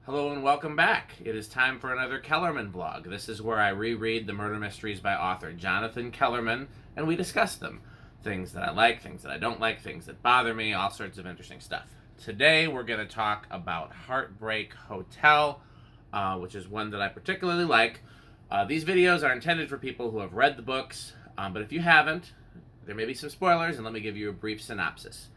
Hello and welcome back. It is time for another Kellerman vlog. This is where I reread the murder mysteries by author Jonathan Kellerman, and we discuss them. Things that I like, things that I don't like, things that bother me, all sorts of interesting stuff. Today we're going to talk about Heartbreak Hotel, which is one that I particularly like. These videos are intended for people who have read the books, but if you haven't, there may be some spoilers, and let me give you a brief synopsis.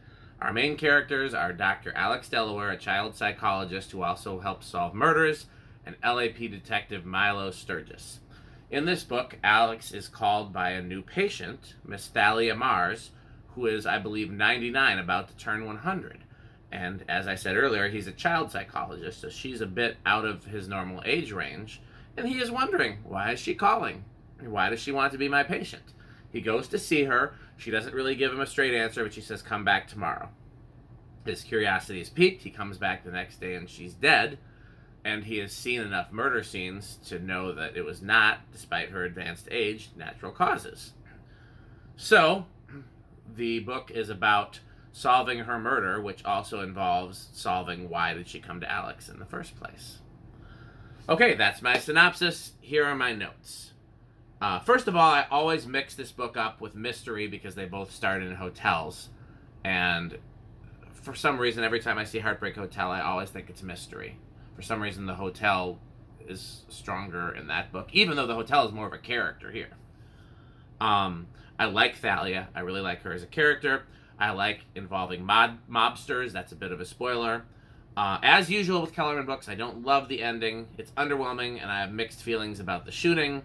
Our main characters are Dr. Alex Delaware, a child psychologist who also helps solve murders, and LAP detective Milo Sturgis. In this book, Alex is called by a new patient, Miss Thalia Mars, who is, I believe, 99, about to turn 100. And as I said earlier, he's a child psychologist, so she's a bit out of his normal age range, and he is wondering, why is she calling? Why does she want to be my patient? He goes to see her. She doesn't really give him a straight answer, but she says, come back tomorrow. His curiosity is piqued. He comes back the next day and she's dead. And he has seen enough murder scenes to know that it was not, despite her advanced age, natural causes. So, the book is about solving her murder, which also involves solving why did she come to Alex in the first place. Okay, that's my synopsis. Here are my notes. First of all, I always mix this book up with mystery because they both start in hotels. And for some reason, every time I see Heartbreak Hotel, I always think it's mystery. For some reason, the hotel is stronger in that book, even though the hotel is more of a character here. I like Thalia. I really like her as a character. I like involving mobsters. That's a bit of a spoiler. As usual with Kellerman books, I don't love the ending. It's underwhelming, and I have mixed feelings about the shooting.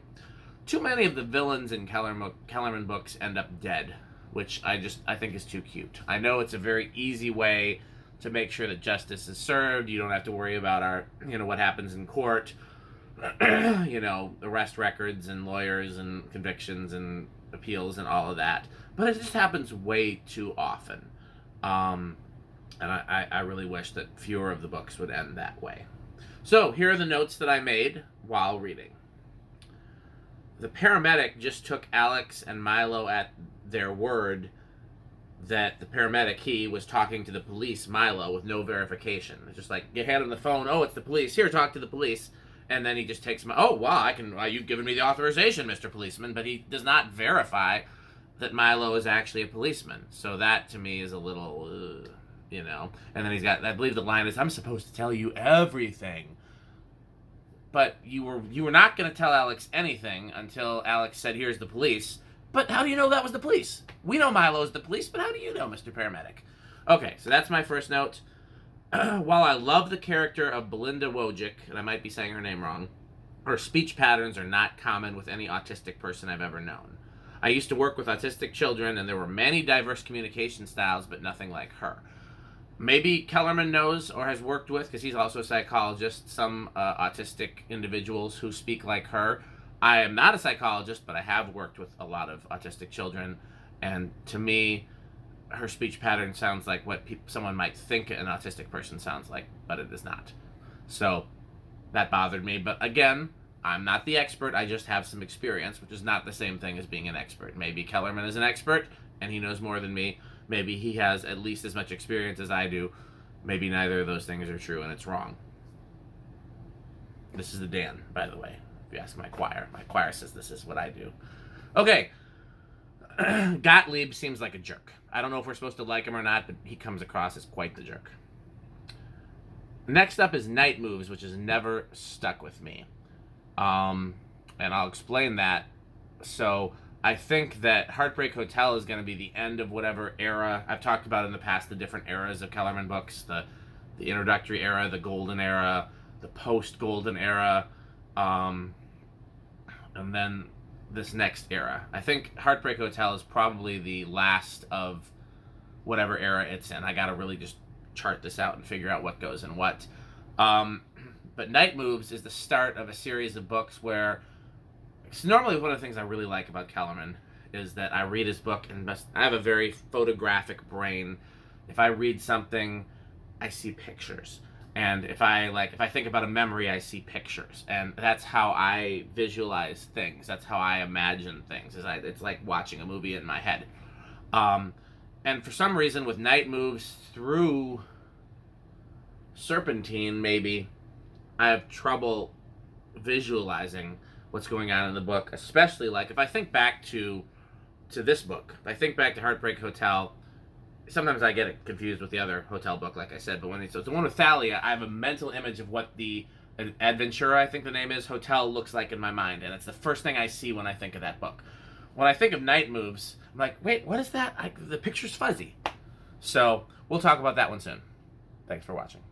Too many of the villains in Kellerman books end up dead, which I think is too cute. I know it's a very easy way to make sure that justice is served. You don't have to worry about what happens in court, arrest records and lawyers and convictions and appeals and all of that. But it just happens way too often. And I really wish that fewer of the books would end that way. So here are the notes that I made while reading. The paramedic just took Alex and Milo at their word that the paramedic, he was talking to the police, Milo, with no verification. It's just like, you hand him the phone, oh, it's the police, here, talk to the police. And then he just takes him, oh, wow, you've given me the authorization, Mr. Policeman. But he does not verify that Milo is actually a policeman. So that, to me, is a little, And then he's got, I believe the line is, I'm supposed to tell you everything. But you were not going to tell Alex anything until Alex said, here's the police. But how do you know that was the police? We know Milo's the police, but how do you know, Mr. Paramedic? Okay, so that's my first note. While I love the character of Belinda Wojcik, and I might be saying her name wrong, her speech patterns are not common with any autistic person I've ever known. I used to work with autistic children, and there were many diverse communication styles, but nothing like her. Maybe Kellerman knows or has worked with, because he's also a psychologist, some autistic individuals who speak like her. I am not a psychologist, but I have worked with a lot of autistic children, and to me, her speech pattern sounds like what someone might think an autistic person sounds like, but it is not. So that bothered me, but again, I'm not the expert, I just have some experience, which is not the same thing as being an expert. Maybe Kellerman is an expert, and he knows more than me. Maybe he has at least as much experience as I do. Maybe neither of those things are true and it's wrong. This is the Dan, by the way. If you ask my choir says this is what I do. Okay. Gottlieb seems like a jerk. I don't know if we're supposed to like him or not, but he comes across as quite the jerk. Next up is Night Moves, which has never stuck with me. And I'll explain that. So I think that Heartbreak Hotel is going to be the end of whatever era. I've talked about in the past the different eras of Kellerman books. The introductory era, the golden era, the post-golden era, and then this next era. I think Heartbreak Hotel is probably the last of whatever era it's in. I got to really just chart this out and figure out what goes in what. But Night Moves is the start of a series of books where it's normally one of the things I really like about Kellerman is that I read his book and I have a very photographic brain. If I read something, I see pictures. And if I think about a memory, I see pictures. And that's how I visualize things. That's how I imagine things. It's like watching a movie in my head. And for some reason, with Night Moves through Serpentine, maybe, I have trouble visualizing what's going on in the book, especially like if I think back to this book. If I think back to Heartbreak Hotel, sometimes I get it confused with the other hotel book, like I said, but so it's the one with Thalia, I have a mental image of what the Adventura, I think the name is, hotel looks like in my mind, and it's the first thing I see when I think of that book. When I think of Night Moves, I'm like, wait, what is that? The picture's fuzzy. So we'll talk about that one soon. Thanks for watching.